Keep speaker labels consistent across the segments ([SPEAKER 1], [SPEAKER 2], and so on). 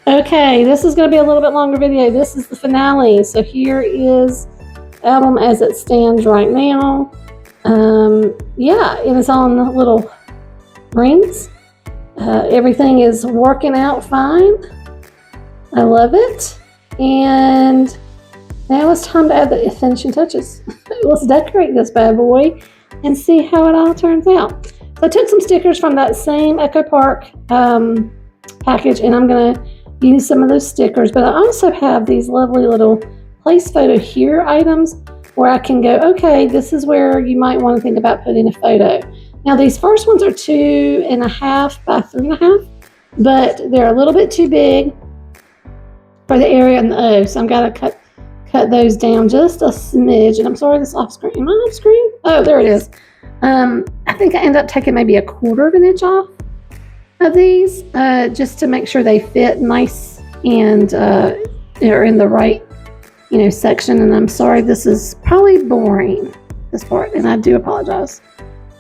[SPEAKER 1] Okay, this is going to be a little bit longer video. This is the finale. So here is the album as it stands right now. Yeah, it is on little rings. Everything is working out fine. I love it. And now it's time to add the finishing touches. Let's decorate this bad boy and see how it all turns out. So I took some stickers from that same Echo Park package, and I'm going to use some of those stickers, but I also have these lovely little place photo here items where I can go, okay, this is where you might want to think about putting a photo. Now these first ones are 2.5 by 3.5, but they're a little bit too big for the area in the O, so I'm gonna cut those down just a smidge. And I'm sorry, this off screen. Am I off screen? Oh, there it is. I think I end up taking maybe 1/4 of an inch off of these, just to make sure they fit nice and are in the right, section. And I'm sorry, this is probably boring, this part, and I do apologize.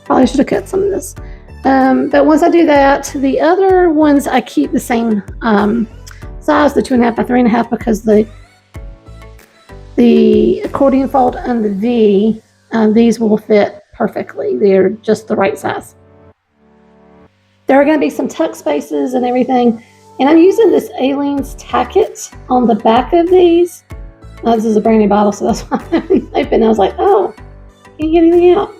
[SPEAKER 1] Probably should have cut some of this. But once I do that, the other ones I keep the same size, the 2.5 by 3.5, because the accordion fold and the V, these will fit perfectly. They're just the right size. There are going to be some tuck spaces and everything, and I'm using this Aleene's Tack-It on the back of these. This is a brand new bottle, so that's why I haven't opened. I was like, oh, can't get anything out.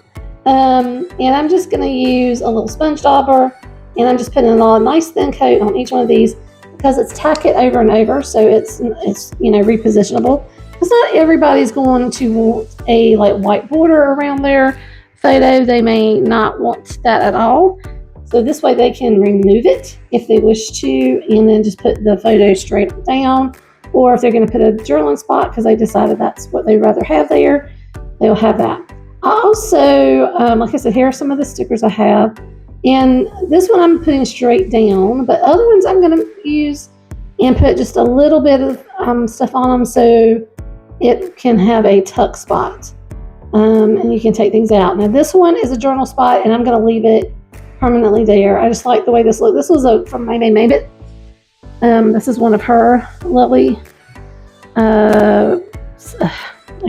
[SPEAKER 1] And I'm just going to use a little sponge dauber, and I'm just putting a nice thin coat on each one of these because it's Tack-It over and over, so it's repositionable. Because not everybody's going to want a white border around their photo. They may not want that at all. So this way they can remove it if they wish to, and then just put the photo straight down. Or if they're going to put a journaling spot because they decided that's what they'd rather have there, they'll have that. I also, like I said, here are some of the stickers I have. And this one I'm putting straight down, but other ones I'm going to use and put just a little bit of stuff on them so it can have a tuck spot. And you can take things out. Now this one is a journal spot, and I'm going to leave it permanently there. I just like the way this looks. This was from My Name Made It. This is one of her lovely, I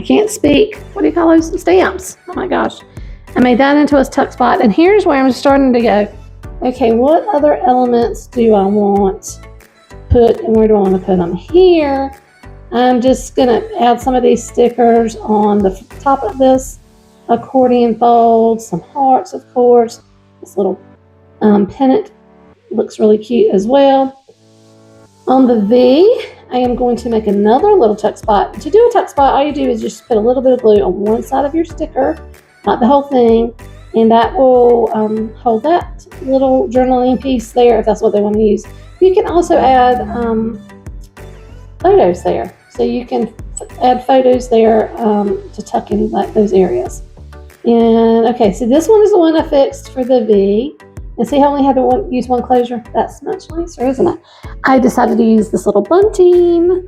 [SPEAKER 1] can't speak. What do you call those? Stamps. Oh my gosh. I made that into a tuck spot. And here's where I'm starting to go, okay, what other elements do I want to put, and where do I want to put them? Here, I'm just going to add some of these stickers on the top of this accordion fold, some hearts, of course. This little pennant looks really cute as well. On the V, I am going to make another little tuck spot. To do a tuck spot, all you do is just put a little bit of glue on one side of your sticker, not the whole thing, and that will hold that little journaling piece there if that's what they want to use. You can also add photos there. So you can add photos there to tuck in those areas. And okay, so this one is the one I fixed for the V. And see how I only had to use one closure? That's much nicer, isn't it? I decided to use this little bunting.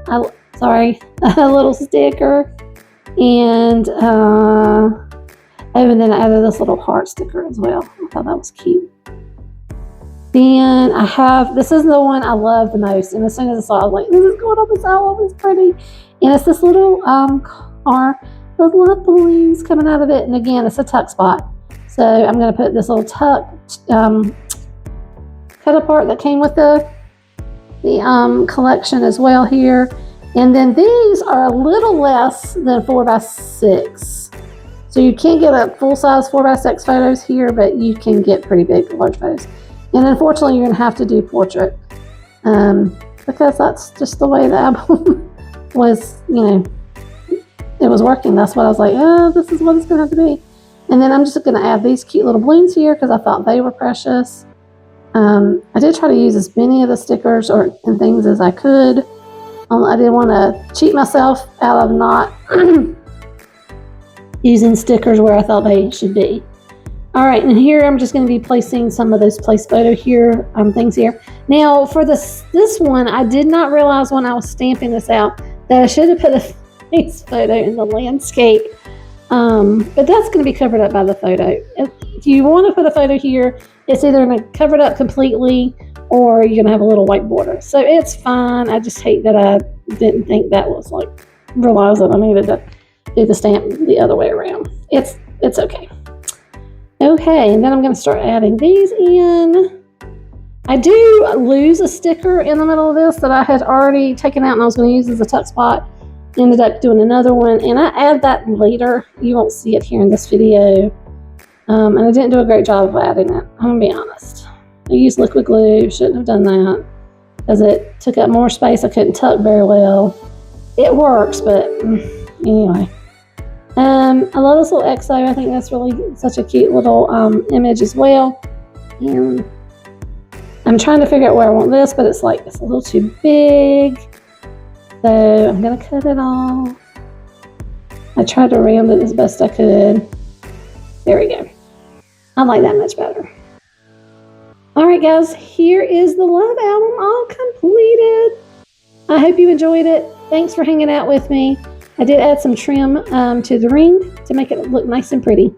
[SPEAKER 1] A little sticker. And then I added this little heart sticker as well. I thought that was cute. Then I have, this is the one I love the most. And as soon as I saw it, I was like, this is going on this album. It's pretty. And it's this little car with little balloons coming out of it. And again, it's a tuck spot. So I'm going to put this little tuck cut apart that came with the collection as well here. And then these are a little less than 4x6. So you can't get a full-size 4x6 photos here, but you can get pretty big, large photos. And unfortunately, you're going to have to do portrait because that's just the way the album was, it was working. That's what I was like, oh, this is what it's going to have to be. And then I'm just going to add these cute little balloons here because I thought they were precious. I did try to use as many of the stickers and things as I could. I didn't want to cheat myself out of not using stickers where I thought they should be. All right, and here I'm just going to be placing some of those place photo here, things here. Now for this one, I did not realize when I was stamping this out that I should have put a face photo in the landscape. But that's going to be covered up by the photo. If you want to put a photo here, it's either going to cover it up completely or you're gonna have a little white border. So it's fine. I just hate that I didn't think that was like, realize that I needed to do the stamp the other way around. It's okay. Okay, and then I'm gonna start adding these in. I do lose a sticker in the middle of this that I had already taken out and I was gonna use as a tuck spot. Ended up doing another one, and I add that later. You won't see it here in this video. And I didn't do a great job of adding it, I'm gonna be honest. I used liquid glue, shouldn't have done that, because it took up more space. I couldn't tuck very well. It works, but anyway. I love this little XO. I think that's really such a cute little image as well. And I'm trying to figure out where I want this, but it's like, it's a little too big. So I'm gonna cut it off. I tried to round it as best I could. There we go. I like that much better. All right, guys, here is the love album all completed. I hope you enjoyed it. Thanks for hanging out with me. I did add some trim to the ring to make it look nice and pretty.